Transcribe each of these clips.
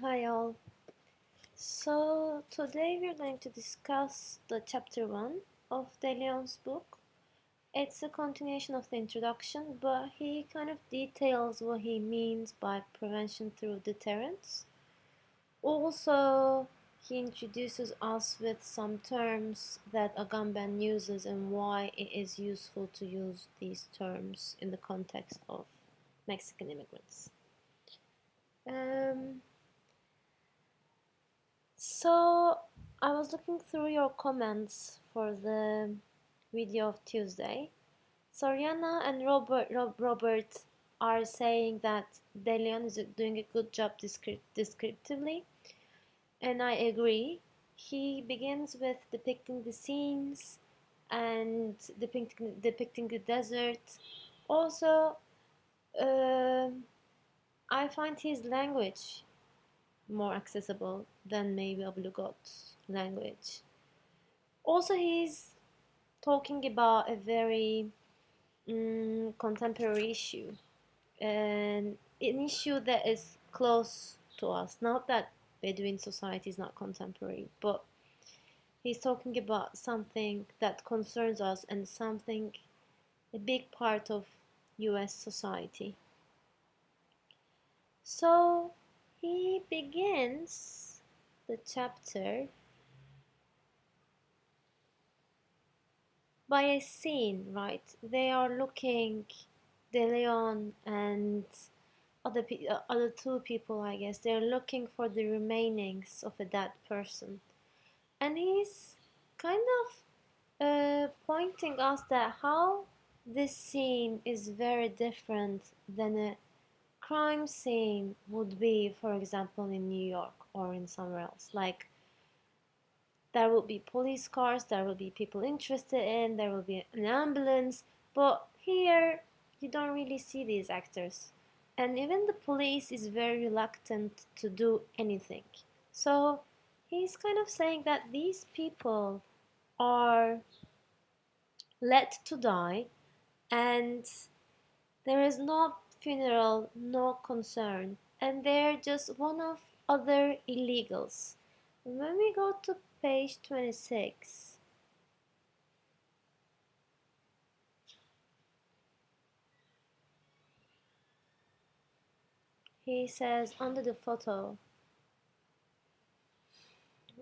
Hi all. So today we're going to discuss the chapter 1 of De Leon's book. It's a continuation of the introduction, but he kind of details what he means by prevention through deterrence. Also, he introduces us with some terms that Agamben uses and why it is useful to use these terms in the context of Mexican immigrants. Um, So I was looking through your comments for the video of Tuesday. Soriana and Robert are saying that De Leon is doing a good job descriptively, and I agree. He begins with depicting the scenes and depicting the desert. Also, uh, I find his language more accessible than maybe Oblugot's language. Also, he's talking about a very contemporary issue, and an issue that is close to us. Not that Bedouin society is not contemporary, but he's talking about something that concerns us and something, a big part of US society. So he begins the chapter by a scene, right? They are looking, De Leon and other two people, I guess. They're looking for the remainings of a dead person, and he's kind of pointing us that how this scene is very different than a crime scene would be, for example, in New York or in somewhere else. Like there will be police cars, there will be people interested in, there will be an ambulance, but here you don't really see these actors. And even the police is very reluctant to do anything. So he's kind of saying that these people are let to die and there is no funeral, no concern, and they're just one of other illegals. When we go to page 26, he says under the photo,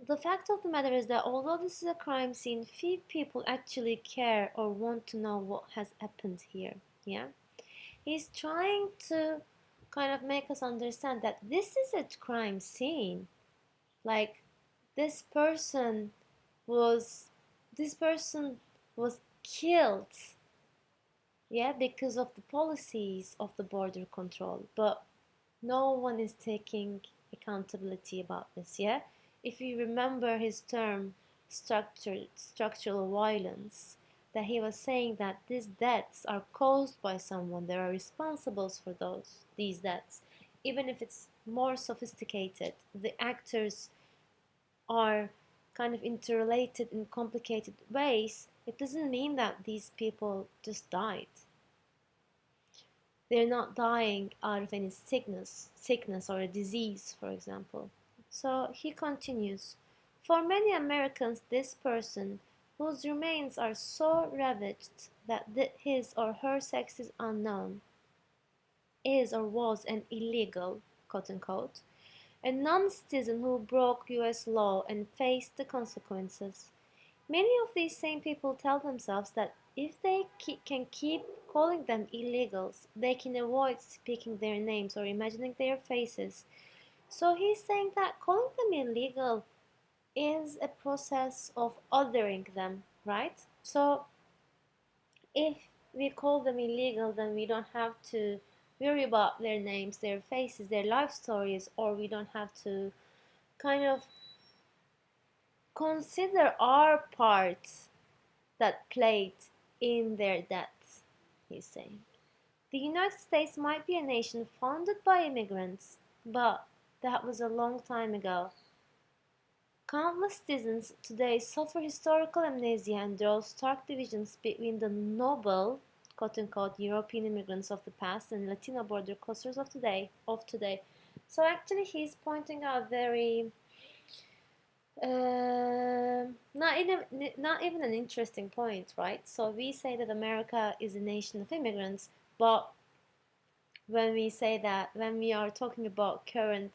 the fact of the matter is that although this is a crime scene, few people actually care or want to know what has happened here. Yeah? He's trying to kind of make us understand that this is a crime scene. Like this person was this person was killed, yeah, because of the policies of the border control, but no one is taking accountability about this, yeah. If you remember his term structural violence, that he was saying that these deaths are caused by someone, there are responsibles for these deaths, even if it's more sophisticated, the actors are kind of interrelated in complicated ways, it doesn't mean that these people just died. They're not dying out of any sickness or a disease, for example. So he continues, for many Americans, this person, whose remains are so ravaged that his or her sex is unknown, is or was an illegal, quote unquote, a non-citizen who broke US law and faced the consequences. Many of these same people tell themselves that if they can keep calling them illegals, they can avoid speaking their names or imagining their faces. So he's saying that calling them illegal is a process of othering them, right? So if we call them illegal, then we don't have to worry about their names, their faces, their life stories, or we don't have to kind of consider our part that played in their deaths, he's saying. The United States might be a nation founded by immigrants, but that was a long time ago. Countless citizens today suffer historical amnesia and draw stark divisions between the noble, quote unquote, European immigrants of the past and Latino border crossers of today. So actually, he's pointing out very not even an interesting point, right? So we say that America is a nation of immigrants, but when we say that, when we are talking about current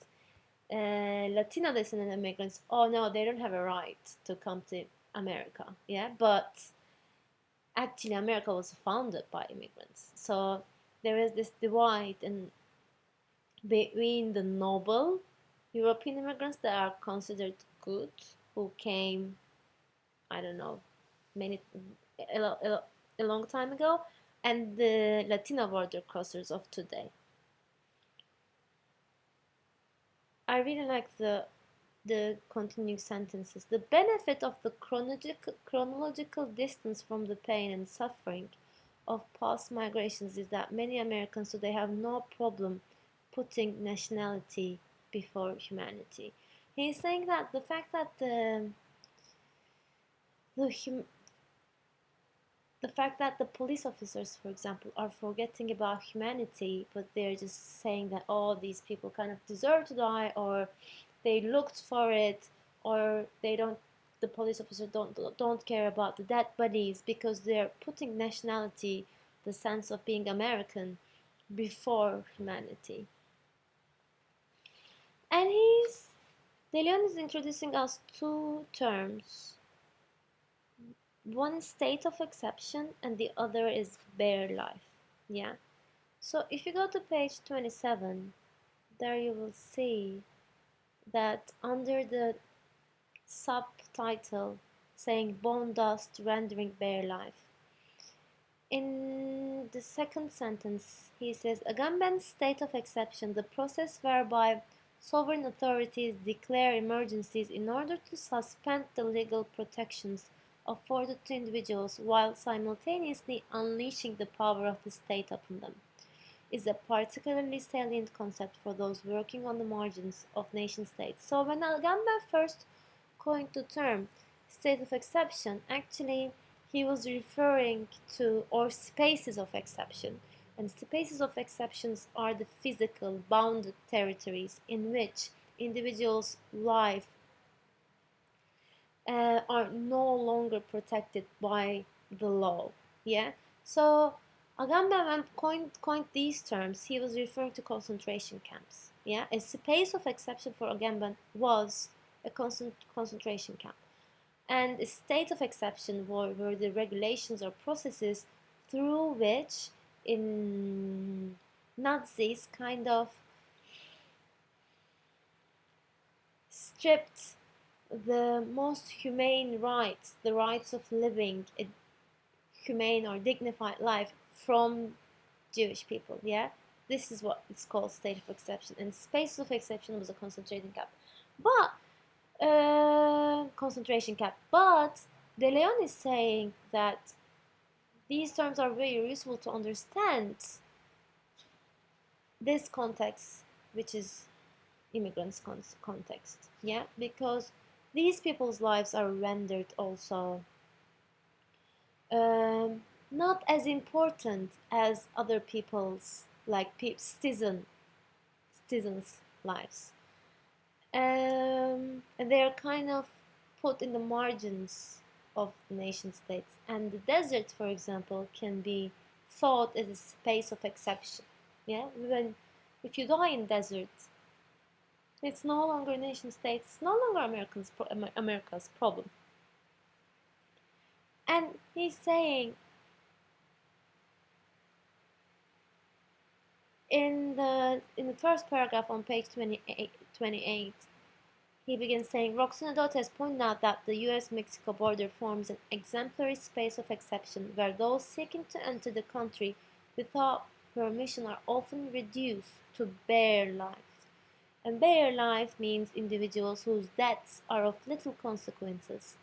Latino descendant immigrants, oh no, they don't have a right to come to America, yeah. But actually, America was founded by immigrants, so there is this divide in between the noble European immigrants that are considered good, who came, I don't know, many a long time ago, and the Latino border crossers of today. I really like the continuing sentences. The benefit of the chronological distance from the pain and suffering of past migrations is that many Americans today have no problem putting nationality before humanity. He's saying that the fact that the the fact that the police officers, for example, are forgetting about humanity, but they're just saying that, oh, these people kind of deserve to die, or they looked for it, or they don't, the police officers don't care about the dead bodies because they're putting nationality, the sense of being American, before humanity. And De Leon is introducing us two terms. One is state of exception and the other is bare life. Yeah. So if you go to page 27, there you will see that under the subtitle saying bone dust rendering bare life, in the second sentence he says Agamben's state of exception, the process whereby sovereign authorities declare emergencies in order to suspend the legal protections afforded to individuals while simultaneously unleashing the power of the state upon them, is a particularly salient concept for those working on the margins of nation-states. So when Agamben first coined the term state of exception, actually he was referring to, or spaces of exception. And spaces of exceptions are the physical bounded territories in which individuals' life are no longer protected by the law. Yeah. So Agamben coined these terms, he was referring to concentration camps. Yeah. A space of exception for Agamben was a concentration camp. And a state of exception were the regulations or processes through which in Nazis kind of stripped the most humane rights, the rights of living a humane or dignified life from Jewish people. Yeah, this is what it's called state of exception, and space of exception was a concentration camp, but concentration camp. But De Leon is saying that these terms are very useful to understand this context, which is immigrants context. Yeah, because these people's lives are rendered also um, not as important as other people's, like citizens' lives, and they are kind of put in the margins of the nation states. And the desert, for example, can be thought as a space of exception. Yeah, when if you die in desert, it's no longer nation states, it's no longer America's problem. And he's saying in the first paragraph on page 28, he begins saying Roxana Dot has pointed out that the US-Mexico border forms an exemplary space of exception where those seeking to enter the country without permission are often reduced to bare life. And bare life means individuals whose deaths are of little consequences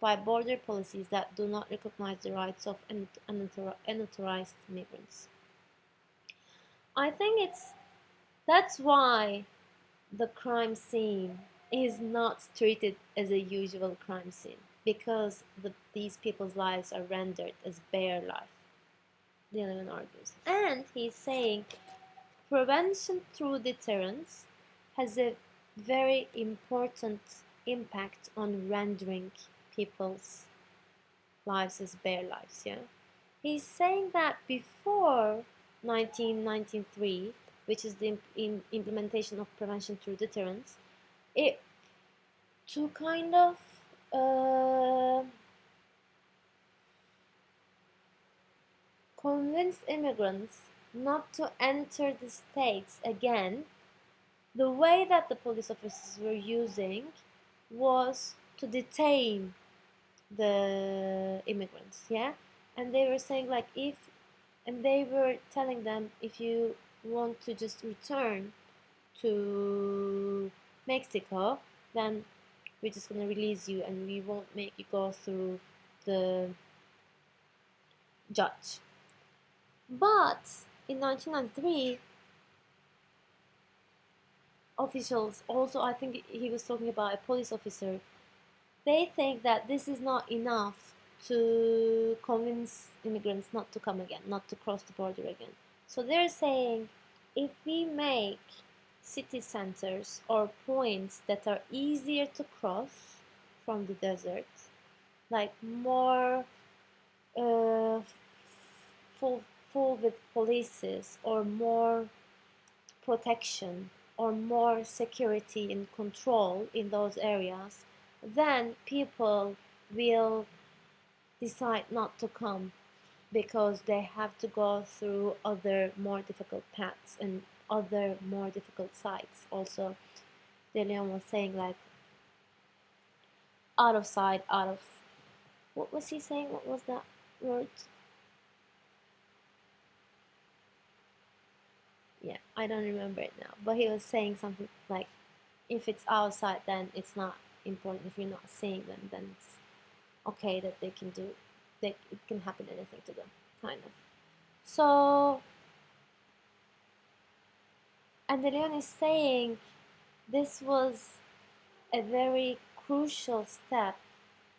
by border policies that do not recognize the rights of unauthorized migrants. I think that's why the crime scene is not treated as a usual crime scene, because these people's lives are rendered as bare life, Dylan argues. And he's saying prevention through deterrence has a very important impact on rendering people's lives as bare lives. Yeah, he's saying that before 1993, which is the implementation of prevention through deterrence, it to kind of uh, convince immigrants not to enter the States again, the way that the police officers were using was to detain the immigrants, yeah? And they were saying, like, and they were telling them, if you want to just return to Mexico, then we're just gonna release you and we won't make you go through the judge. But in 1993, officials also, I think he was talking about a police officer, they think that this is not enough to convince immigrants not to come again, not to cross the border again. So they're saying, if we make city centers or points that are easier to cross from the desert, like more uh, full, full with polices or more protection or more security and control in those areas, then people will decide not to come because they have to go through other more difficult paths and other more difficult sites. Also, De Leon was saying, like, out of sight, out of, what was he saying? What was that word? Yeah, I don't remember it now. But he was saying something like, if it's outside, then it's not important. If you're not seeing them, then it's okay that they can do, it can happen anything to them, kind of. So, and De Leon is saying this was a very crucial step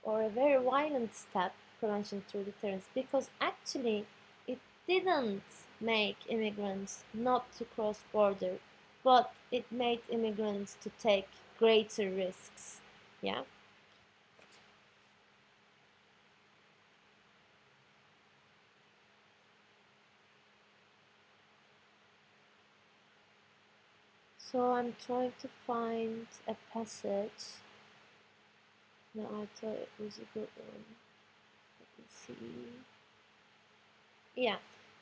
or a very violent step, prevention through deterrence, because actually it didn't make immigrants not to cross border, but it made immigrants to take greater risks. Yeah. So I'm trying to find a passage. No, I thought it was a good one. Let me see. Yeah.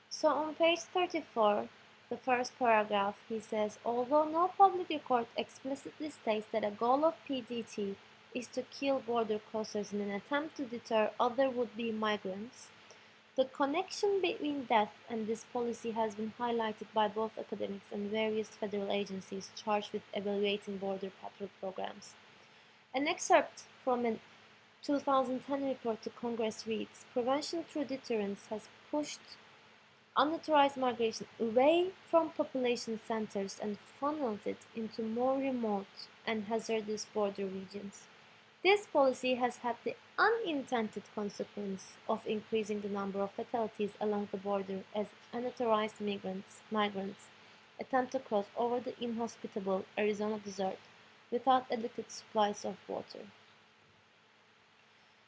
So on page 34, the first paragraph, he says, although no public record explicitly states that a goal of PDT is to kill border crossers in an attempt to deter other would-be migrants, the connection between death and this policy has been highlighted by both academics and various federal agencies charged with evaluating border patrol programs. An excerpt from a 2010 report to Congress reads, prevention through deterrence has pushed unauthorized migration away from population centers and funneled it into more remote and hazardous border regions. This policy has had the unintended consequence of increasing the number of fatalities along the border as unauthorized migrants attempt to cross over the inhospitable Arizona desert without adequate supplies of water.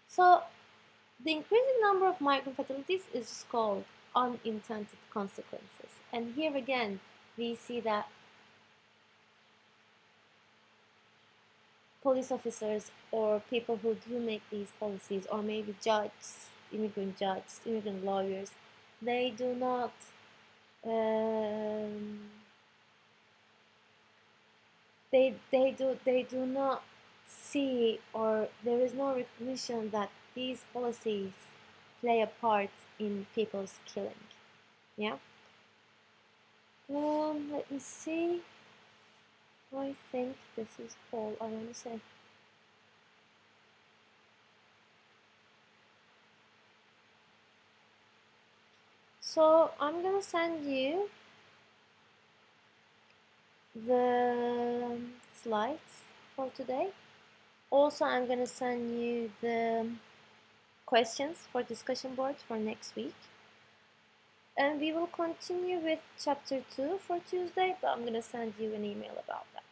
So, the increasing number of migrant fatalities is called unintended consequences. And here again, we see that police officers or people who do make these policies, or maybe judges, immigrant lawyers, they do not um, they do not see, or there is no recognition that these policies play a part in people's killing. Yeah. Let me see. I think this is all I want to say. So I'm gonna send you the slides for today. Also, I'm gonna send you the questions for discussion board for next week. And we will continue with chapter 2 for Tuesday, but I'm gonna send you an email about that.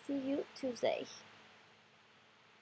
See you Tuesday.